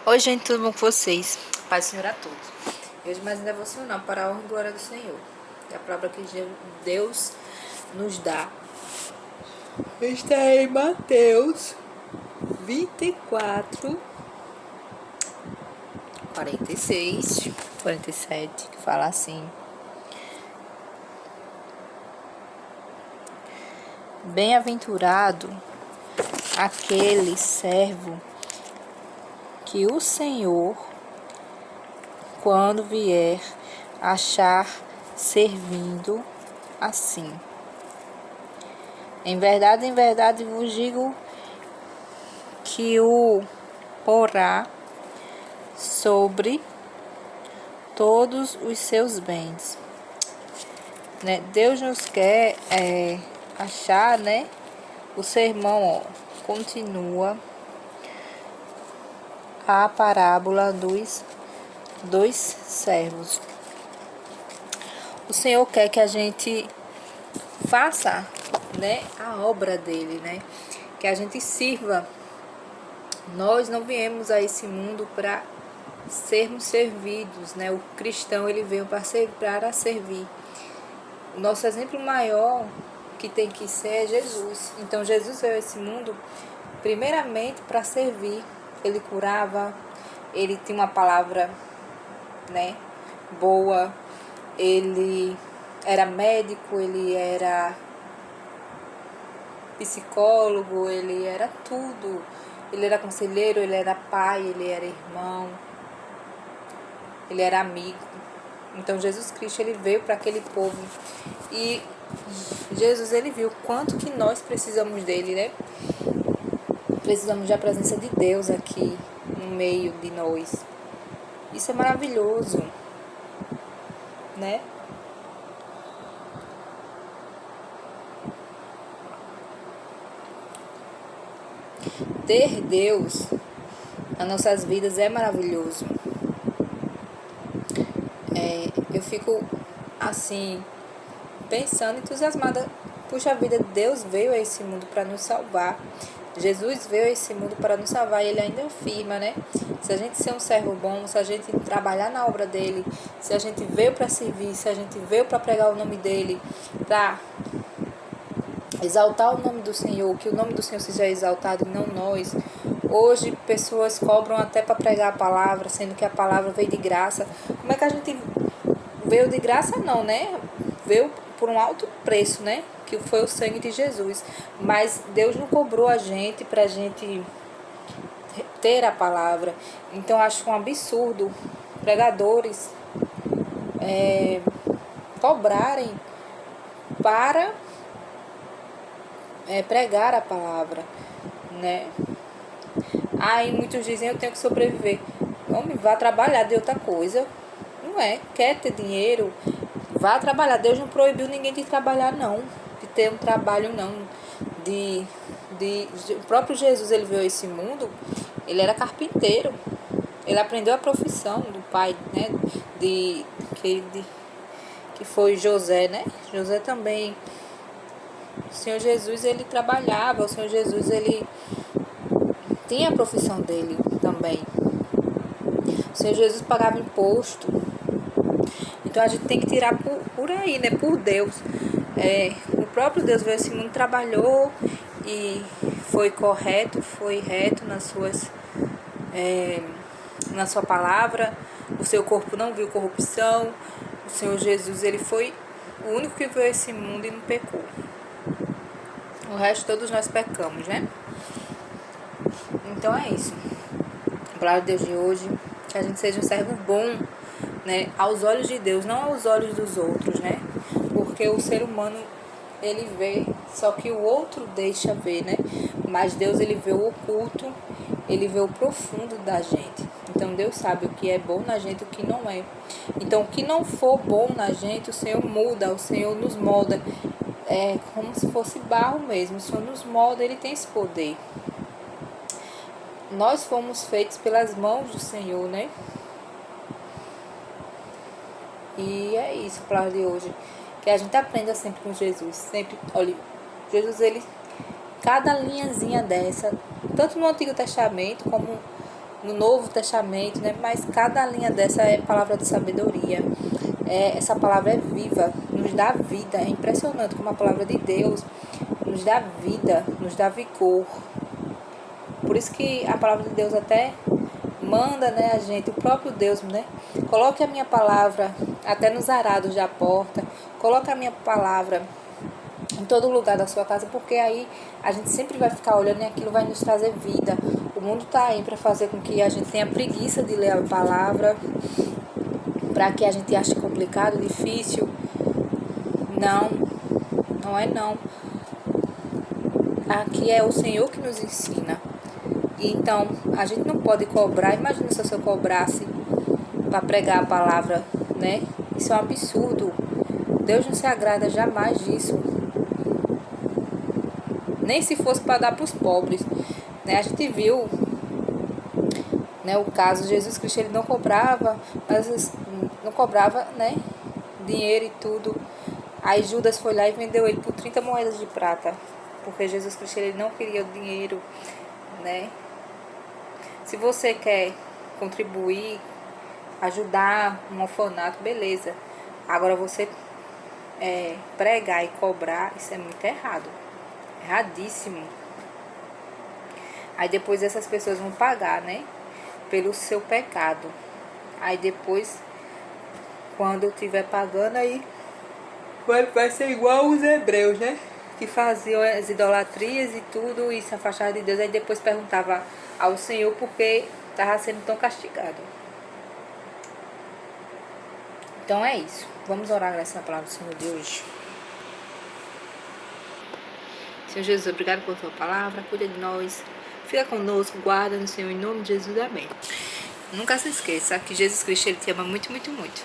Oi, gente, tudo bom com vocês? Paz do Senhor a todos. Hoje mais um devocional para a honra e glória do Senhor. É a palavra que Deus nos dá. Está em Mateus 24, 46, 47, que fala assim: Bem-aventurado aquele servo que o Senhor, quando vier, achar servindo assim. Em verdade vos digo que o porá sobre todos os seus bens. Né? Deus nos quer achar, né? O sermão continua a parábola dos dois servos. O Senhor quer que a gente faça, né, a obra dele, né? Que a gente sirva. Nós não viemos a esse mundo para sermos servidos, né? O cristão, ele veio para servir. O nosso exemplo maior que tem que ser é Jesus. Então Jesus veio a esse mundo primeiramente para servir. Ele curava, ele tinha uma palavra, né, boa, ele era médico, ele era psicólogo, ele era tudo. Ele era conselheiro, ele era pai, ele era irmão, ele era amigo. Então Jesus Cristo, ele veio para aquele povo. E Jesus, ele viu quanto que nós precisamos dele, né? Precisamos da presença de Deus aqui no meio de nós. Isso é maravilhoso, né? Ter Deus nas nossas vidas é maravilhoso. Eu fico assim, pensando, entusiasmada. Puxa vida, Deus veio a esse mundo para nos salvar. Jesus veio a esse mundo para nos salvar e ele ainda afirma, né? Se a gente ser um servo bom, se a gente trabalhar na obra dele, se a gente veio para servir, se a gente veio para pregar o nome dele, para exaltar o nome do Senhor, que o nome do Senhor seja exaltado e não nós. Hoje pessoas cobram até para pregar a palavra, sendo que a palavra veio de graça. Como é que a gente veio de graça? Não, né? Veio por um alto preço, né? Que foi o sangue de Jesus. Mas Deus não cobrou a gente para a gente ter a palavra. Então acho um absurdo pregadores cobrarem para pregar a palavra, né? Aí muitos dizem: eu tenho que sobreviver. Homem, vá trabalhar de outra coisa. Não é? Quer ter dinheiro? Vá trabalhar. Deus não proibiu ninguém de trabalhar, não. De ter um trabalho, não. O próprio Jesus, ele veio a esse mundo, ele era carpinteiro. Ele aprendeu a profissão do pai, né? Que foi José, né? José também. O Senhor Jesus, ele trabalhava. O Senhor Jesus, ele tinha a profissão dele também. O Senhor Jesus pagava imposto. Então a gente tem que tirar por aí, né? Por Deus. O próprio Deus veio a esse mundo, trabalhou e foi correto, foi reto na sua palavra. O seu corpo não viu corrupção. O Senhor Jesus, ele foi o único que veio a esse mundo e não pecou. O resto todos nós pecamos, né? Então é isso. A palavra de Deus de hoje, que a gente seja um servo bom, né? Aos olhos de Deus, não aos olhos dos outros, né? Porque o ser humano, ele vê, só que o outro deixa ver, né? Mas Deus, ele vê o oculto, ele vê o profundo da gente. Então Deus sabe o que é bom na gente e o que não é. Então o que não for bom na gente, o Senhor muda, o Senhor nos molda. É como se fosse barro mesmo. O Senhor nos molda, ele tem esse poder. Nós fomos feitos pelas mãos do Senhor, né? E é isso, a palavra de hoje. Que a gente aprenda sempre com Jesus. Sempre, olha, Jesus, ele, cada linhazinha dessa, tanto no Antigo Testamento como no Novo Testamento, né? Mas cada linha dessa é palavra de sabedoria. Essa palavra é viva, nos dá vida. É impressionante como a palavra de Deus nos dá vida, nos dá vigor. Por isso que a palavra de Deus até manda, né, a gente, o próprio Deus, né? Coloque a minha palavra até nos arados da porta. Coloque a minha palavra em todo lugar da sua casa, porque aí a gente sempre vai ficar olhando e aquilo vai nos trazer vida. O mundo está aí para fazer com que a gente tenha preguiça de ler a palavra, para que a gente ache complicado, difícil. Não, não é não. Aqui é o Senhor que nos ensina. Então, a gente não pode cobrar. Imagina se eu cobrasse para pregar a palavra, né? Isso é um absurdo. Deus não se agrada jamais disso. Nem se fosse para dar para os pobres, né? A gente viu, né, o caso de Jesus Cristo, ele não cobrava, mas não cobrava, né, dinheiro e tudo. Aí Judas foi lá e vendeu ele por 30 moedas de prata, porque Jesus Cristo, ele não queria o dinheiro, né? Se você quer contribuir, ajudar um orfanato, beleza. Agora você pregar e cobrar, isso é muito errado. Erradíssimo. Aí depois essas pessoas vão pagar, né? Pelo seu pecado. Aí depois, quando eu estiver pagando, aí vai ser igual os hebreus, né? Que faziam as idolatrias e tudo e se afastavam de Deus. Aí depois perguntava ao Senhor por que estava sendo tão castigado. Então é isso. Vamos orar graças à palavra do Senhor de hoje. Senhor Jesus, obrigado por tua palavra. Cuida de nós. Fica conosco. Guarda no Senhor. Em nome de Jesus. Amém. Nunca se esqueça que Jesus Cristo, ele te ama muito, muito, muito.